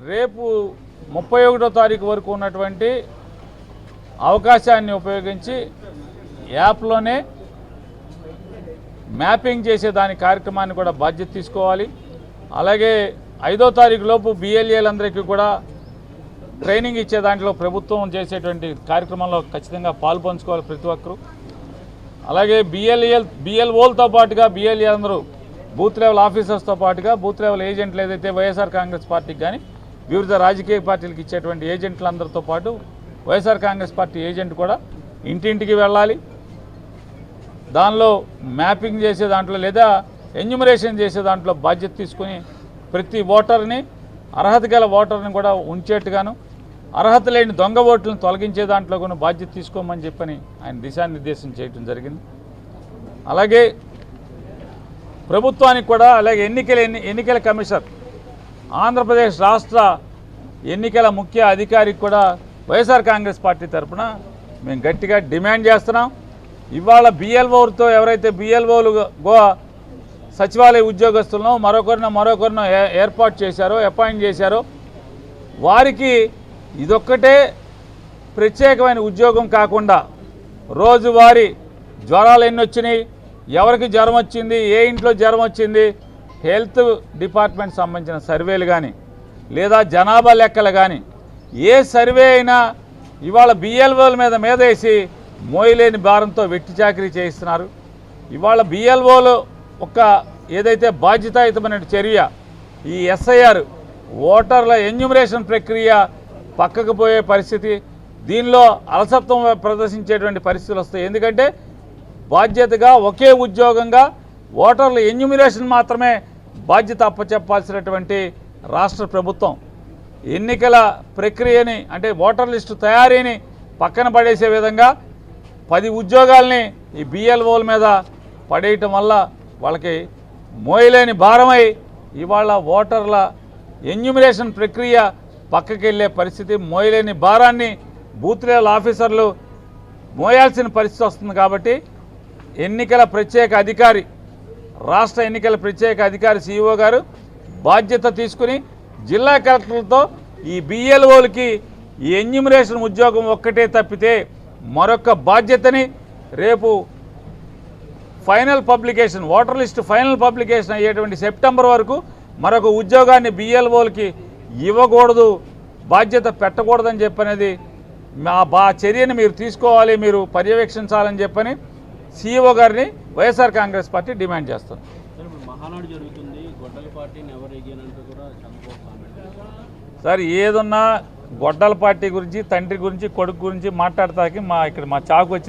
రేపు 31వ తారీఖు వరకు ఉన్నటువంటి అవకాశాన్ని ఉపయోగించి యాప్లోనే మ్యాపింగ్ చేసే దాని కార్యక్రమాన్ని కూడా బాధ్యత తీసుకోవాలి. అలాగే 5వ తారీఖు లోపు బిఎల్ఏలందరికీ కూడా ట్రైనింగ్ ఇచ్చే దాంట్లో ప్రభుత్వం చేసేటువంటి కార్యక్రమంలో ఖచ్చితంగా పాల్పంచుకోవాలి ప్రతి ఒక్కరూ. అలాగే బిఎల్ఓలతో పాటుగా బిఎల్ఏ అందరూ బూత్ లెవెల్ ఆఫీసర్స్తో పాటుగా బూత్ లెవెల్ ఏజెంట్లు ఏదైతే వైఎస్ఆర్ కాంగ్రెస్ పార్టీకి కానీ వివిధ రాజకీయ పార్టీలకు ఇచ్చేటువంటి ఏజెంట్లందరితో పాటు వైఎస్ఆర్ కాంగ్రెస్ పార్టీ ఏజెంట్ కూడా ఇంటింటికి వెళ్ళాలి. దానిలో మ్యాపింగ్ చేసే దాంట్లో లేదా ఎన్యూమరేషన్ చేసే దాంట్లో బాధ్యత తీసుకుని ప్రతి ఓటర్ని అర్హత గల ఓటర్ని కూడా ఉంచేట్టుగాను అర్హత లేని దొంగ ఓట్లను తొలగించే దాంట్లో కూడా బాధ్యత తీసుకోమని చెప్పని ఆయన దిశానిర్దేశం చేయడం జరిగింది. అలాగే ప్రభుత్వానికి కూడా అలాగే ఎన్నికల కమిషనర్ ఆంధ్రప్రదేశ్ రాష్ట్ర ఎన్నికల ముఖ్య అధికారికి కూడా వైఎస్ఆర్ కాంగ్రెస్ పార్టీ తరఫున మేము గట్టిగా డిమాండ్ చేస్తున్నాం. ఇవాళ బిఎల్ఓలతో ఎవరైతే బిఎల్ఓలు సచివాలయ ఉద్యోగస్తులను మరొకరినో ఏర్పాటు చేశారో అపాయింట్ చేశారో వారికి ఇదొక్కటే ప్రత్యేకమైన ఉద్యోగం కాకుండా రోజువారీ జ్వరాలు ఎన్ని వచ్చినాయి, ఎవరికి జ్వరం వచ్చింది, ఏ ఇంట్లో జ్వరం వచ్చింది, హెల్త్ డిపార్ట్మెంట్ సంబంధించిన సర్వేలు కానీ లేదా జనాభా లెక్కలు కానీ ఏ సర్వే అయినా ఇవాళ బిఎల్ఓల మీద వేసి మోయలేని భారంతో వెట్టి చాకరీ చేయిస్తున్నారు. ఇవాళ బిఎల్ఓలు ఒక ఏదైతే బాధ్యతాయుతమైన చర్య ఈ ఎస్ఐఆర్ ఓటర్ల ఎన్యూమరేషన్ ప్రక్రియ పక్కకు పోయే పరిస్థితి, దీనిలో అలసత్వం ప్రదర్శించేటువంటి పరిస్థితులు వస్తాయి. ఎందుకంటే బాధ్యతగా ఒకే ఉద్యోగంగా ఓటర్ల ఎన్యూమరేషన్ మాత్రమే బాధ్యత అప్పచెప్పాల్సినటువంటి రాష్ట్ర ప్రభుత్వం ఎన్నికల ప్రక్రియని అంటే ఓటర్ లిస్టు తయారీని పక్కన పడేసే విధంగా 10 ఉద్యోగాల్ని ఈ బిఎల్ఓల మీద పడేయటం వల్ల వాళ్ళకి మోయలేని భారమై ఇవాళ ఓటర్ల ఎన్యూమరేషన్ ప్రక్రియ పక్కకి వెళ్ళే పరిస్థితి, మోయలేని భారాన్ని బూత్ లెవెల్ ఆఫీసర్లు మోయాల్సిన పరిస్థితి వస్తుంది. కాబట్టి ఎన్నికల ప్రత్యేక అధికారి రాష్ట్ర ఎన్నికల ప్రత్యేక అధికారి సిఇఓ గారు బాధ్యత తీసుకుని జిల్లా కలెక్టర్లతో ఈ బిఎల్ఓలకి ఈ ఎన్యూమరేషన్ ఉద్యోగం ఒక్కటే తప్పితే మరొక బాధ్యతని రేపు final publication voter list final publication అయ్యేటువంటి సెప్టెంబర్ వరకు మరొక ఉద్యోగాన్ని బిఎల్ఓలకి ఇవ్వకూడదు, బాధ్యత పెట్టకూడదని చెప్పనేది ఆ చర్యని మీరు తీసుకోవాలి, మీరు పర్యవేక్షించాలని చెప్పని సిఇఓ గారిని వైఎస్ఆర్ కాంగ్రెస్ పార్టీ డిమాండ్ చేస్తుంది. సార్ ఏదున్నా గొడ్డల పార్టీ గురించి తండ్రి గురించి కొడుకు గురించి మాట్లాడతాకి ఇక్కడ మా చాకు వచ్చింది.